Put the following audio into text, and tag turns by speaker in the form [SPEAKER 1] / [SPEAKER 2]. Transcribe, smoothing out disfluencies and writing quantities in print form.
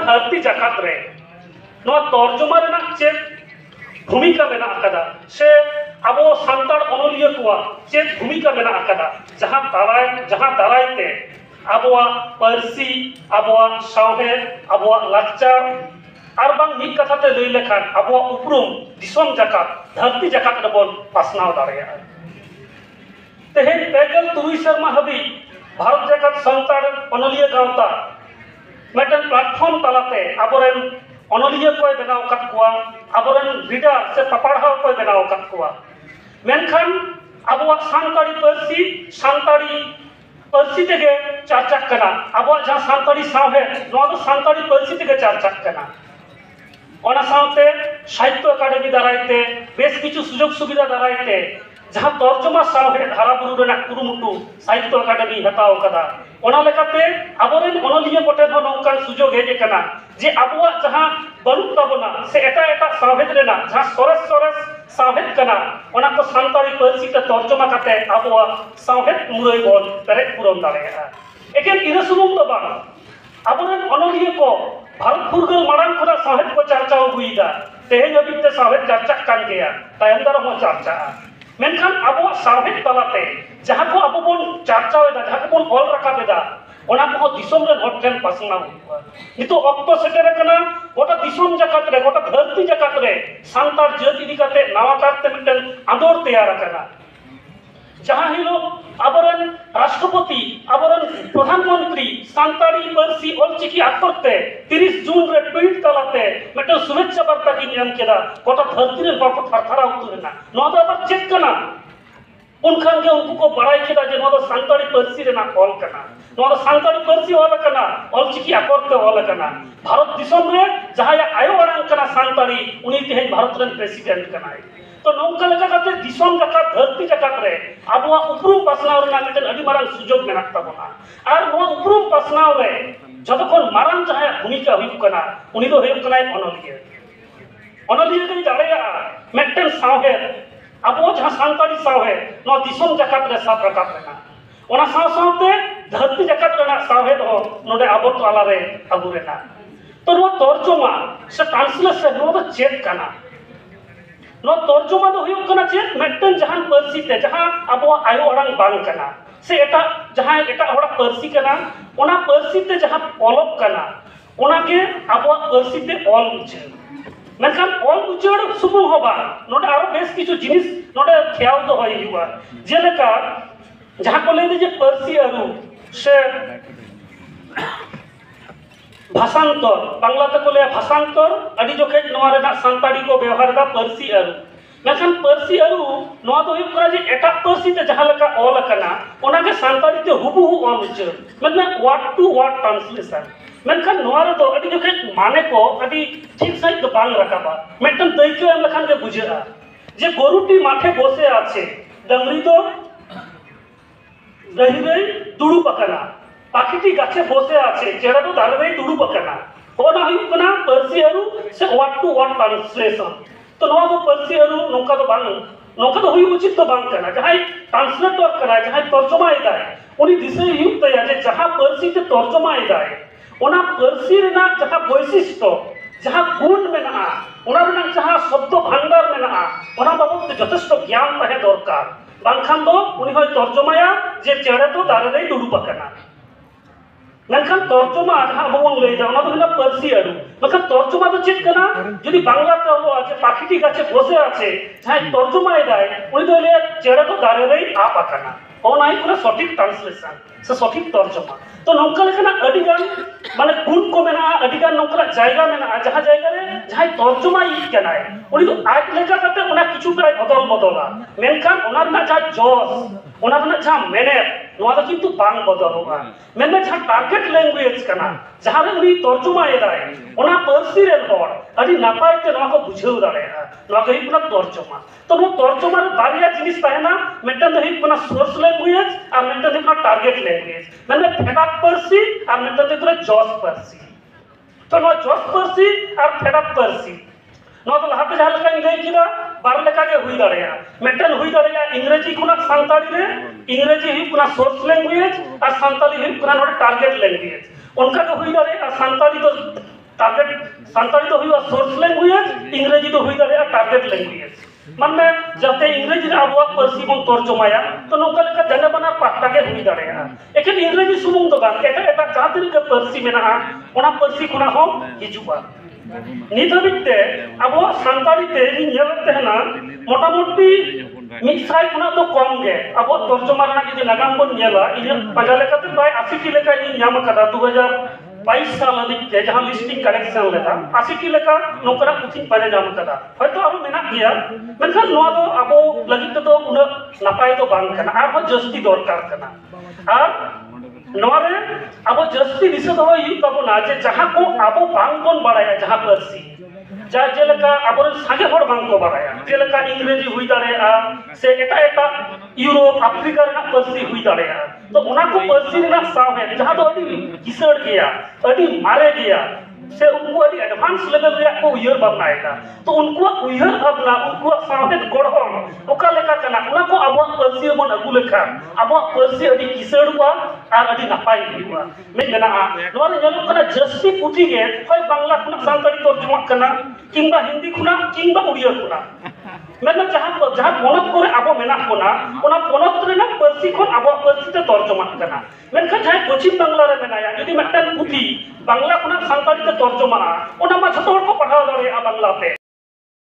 [SPEAKER 1] धरती जगत रे नवा तर्जुमा रेना चेत भूमिका मेना आकादा से अबो सांताड़ अनोलिया कुआ चेत भूमिका मेना आकादा जहां दारायते अबोआ पारसी अबोआ सावहे अबोआ लाचार और बांग मिद कथाते लई लेखान अबोआ उपरुम दिसोम जगत धरती जगत रेबन पासनाव दाड़ेया तेहेन पेगल तुरुई शर्मा हबी भारत जगत सांताड़ अनोलिया गावता मेटन प्लेटफॉर्म तलाते अबोरेन अनोलिया को बनाव कत कुआ अबोरेन रीडर से पपड़हाव को बनाव कत कुआ मेनखान अबोआ सांताड़ी पारसी तेगे चारचाक कना अबोआ जहां सांताड़ी सावहे नवा दो सांताड़ी पारसी तेगे चारचाक कना ओना सावते साहित्य अकादमी दारायते बेस किछु सुजोग सुविधा दारायते जहां तर्जुमा सावहे हाराबुरु रेना कुरुमुटु साहित्य अकादमी हताव कदा ओना लेकाते अबोरेन अनोलिया कोटे हो नौकान सुजोग हेज कना जे अबोआ जहां बनुक ताबोना से एटा सावहेद रेना जहां सरस सावहेद कना ओना को सांताड़ी पारसी ते तर्जुमा काते अबोआ सावहेद मुरई बोल पेरेक पुरन दाड़ेया एकेन इना सुमुंग दो बांग अबोरेन अनोलिया को भारत फुरगल मारांग खुना सावहेद को चर्चाव हुईदा तेहेन हबिते सावहेद चर्चा कान गया तायम दारा हो चर्चा मेनखान अबो सावहेद तलाते जहां को अबो बोन चर्चावेदा जहां को बोन ऑल रखाबेदा ओना को दिसोम रे हॉट ट्रेन पासना हुआ नितो ऑक्टो सेटेर कना गोटा दिसोम जगत रे गोटा धरती जगत रे सांतार जात इदी काते नवा काते मिटन आंदोर तैयार कना जहां हिलो अबोरेन राष्ट्रपति अबोरेन प्रधानमंत्री सांताड़ी पारसी ऑलचिकी आकरते 30 जून रे ट्वीट तलाते मिटन शुभेच्छा वार्ता की एम केदा गोटा धरती रे बको थरथरा उतरेना नवा दो आबार चेक कना उनखान के उनको को बड़ाई केदा जे नवा सांताड़ी पारसी रेना ऑल कना नवा सांताड़ी पारसी ऑल कना ऑलचिकी आकरते ऑल कना भारत दिसोम रे जहां या आयो अड़ांग कना सांताड़ी उनी तेहेन भारत रेन प्रेसिडेंट कनाय तो नौका लेका काते दिसोम जगत धरती जगत रे अबोआ उपरुम पासनाव रेना मिटन अडी मारांग सुजोग मेनाक ताबोना आर नोआ उपरुम पासनाव रे जतखन मारांग जहां भूमिका हुई कना उनी दो हेय कनाय अनोलिया के दाड़ेया मेटन सावहे अबो जहां सांताड़ी सावहे नोआ दिसोम जगत रे साब रकाब रेना ओना सावते धरती जगत रेना सावहे दो नोडे अबो ताला रे अगु रेना तो नोआ तर्जुमा से ट्रांसलेशन नोआ दो चेक कना नो तर्जुमा दो हुई कना चेत मेटन जहां पारसी ते जहां अबो आयो अड़ांग बांग कना से एटा जहां एटा होड़ा पारसी कना ओना पारसी ते जहां ऑलप कना ओना के अबो पारसी ते ऑल उच्चार मेनखान ऑल उच्चार सुबु होबा नोडे आरो बेस किछु जिनिस नोडे ख्याल दो होई हुआ जेलेका जहां को ले जे पारसी अरु से भाषांतर बांग्लाते को ले भाषांतर अडी जोखे नोआ रेना सांताड़ी को व्यवहार दा पारसी अरु मेनखान पारसी अरु नोआ दो हुई करा जे एटा पारसी ते जहां लका ऑल कना ओना के सांताड़ी ते हुबहु ऑल उच्चार मतलब वर्ड टू वर्ड ट्रांसलेशन मेनखान नोआ रे दो अडी जोखे माने को अडी ठीक सही दो बांग रखाबा मेटन दैक्यो एम लखान के बुझेआ जे गरुटी माथे बसे आछे डंगरी दो रही दुड़ू पकना पाखिटी गाछे बसे आछे चेहरा तो दारे रे दुड़ू पकना ओना हुई कना पारसी अरु से वर्ड टू वर्ड ट्रांसलेशन तो नोआ दो पारसी अरु नोका तो हुई उचित तो बांग कना जहां ट्रांसलेटर कना जहां तर्जुमा इदाय उनी दिसे युक्त या जे जहां पारसी ते तर्जुमा इदाय ओना पारसी रेना जहां वैशिष्ट्य जहां गुण मेना ओना रेना जहां शब्द भंडार मेना ओना बाबत यथेष्ट ज्ञान तहे दरकार बांखान दो उनी होय तर्जुमाया जे चेहरा तो दारे रे दुड़ू पकना मेनखान तर्जुमा जहां बबन लैदा ओना दो हिना पारसी अरु मेनखान तर्जुमा दो चेक कना जदि बांग्लाते हलो आछे पाखिटी गाछे बसे आछे जहां तर्जुमा इदाय उनी दो ले चेहरा तो दारे रे आ पकना ओना ही पुरा सठिक ट्रांसलेशन से सठिक तर्जुमा तो नौका लेखना अडिगान माने गुण को मेना अडिगान नौका जायगा मेना जहां जायगा रे जहां तर्जुमा इ कनाय उनी तो आज लेखा करते ओना किछु प्राय बदल बदला मेनखान ओना ना जा जॉस ओना ना जा मेने नोआ तो किंतु बांग बदलवा मेने जहां टारगेट लैंग्वेज कना जहां रे उनी तर्जुमा एदाय ओना पारसी रे हर अडी नापाय ते नोआ को बुझेउ दाड़ेया नोआ को हिपना तर्जुमा तो नो तर्जुमा रे बारिया जिनिस ताहेना मेटन दो हिपना सोर्स लैंग्वेज आ मेटन दो हिपना टारगेट लैंग्वेज मेने फेडअप पारसी आ मेटन दो हिपना जॉस पारसी तो नो जॉस पारसी आ फेडअप पारसी नो तो लहाते जहां लेका लई किदा बार लेका के हुई दाड़ेया मेटन हुई दाड़ेया इंग्रेजी खुना सांताड़ी रे इंग्रेजी ही खुना सोर्स लैंग्वेज आ सांताली ही खुना नोडे टारगेट लैंग्वेज उनका के हुई दाड़ेया सांताड़ी तो टारगेट सानताड़ी तो हुआ सोर्स लैंग्वेज, इंग्रेजी तो हुई दाड़े टारगेट लैंग्वेज माने जाते इंग्रेजी आबुआ पार्सी बन तर्जमाया तो नौका लेका जाने बना पाटा के हुई दाड़ेया एकेन इंग्रेजी सुमुंग तो बांग एटा एटा जहां तरीके पार्सी मेना ओना पार्सी खुना हो हिजुआ नित हबिते आबुआ सानताड़ी ते नियलते हना मोटामुटी मिसाई खुना तो कम गे आबुआ तर्जमा रना जदि नागाम बन नियला इन पाजा लेकाते प्राय 80 टी लेका इन नाम कदा 2022 साल हबिते जहां लिस्टिंग कलेक्शन लेता 80 टी लेका नौकरा पुथि पाजा जाम कदा हयतो आरो मेना गया मेनखान नोआ दो आबो लगित तो उना नापाय तो बांग कना आरो जस्ती दरकार कना आर नोआ रे आबो जस्ती दिसे दो यु तबना जे जहां को आबो बांग बन बाड़ाया जहां पार्सी जा जेलका आबो सागे हर बांग को बाड़ाया जेलका इंग्रेजी हुई दाड़ेया से एटा एटा यूरोप अफ्रीका रे पार्सी हुई दाड़ेया तो उना को पार्सी रे सावे जहां तो अडी किसड़ गया अडी मारे गया से उनको अडी एडवांस लेवल रे को उयर भावना तो उनको उयर भावना उनको सावे गड़हन ओका लेका कना उना को आबो पार्सी बन अगु लेखा आबो पार्सी अडी किसड़वा आर अडी नापाय हुआ में मेना नोआ रे जनो कना जस्ती पुथी गे होय बांग्ला खुना सानताड़ी तर्जुमा कना किंबा हिंदी खुना किंबा उड़िया खुना मेना जहां पोनत करे आबो मेना कोना ओना पोनत रे ना पार्सी खन आबो पार्सी ते तर्जुमा कना मेनखा जहां पश्चिम बांग्ला रे मेनाया जदि मिदटान पुथी बांग्ला खुना सानताड़ी ते तर्जुमा ओना मा जतो हर को पढ़ाव दाड़ेया बांग्ला ते।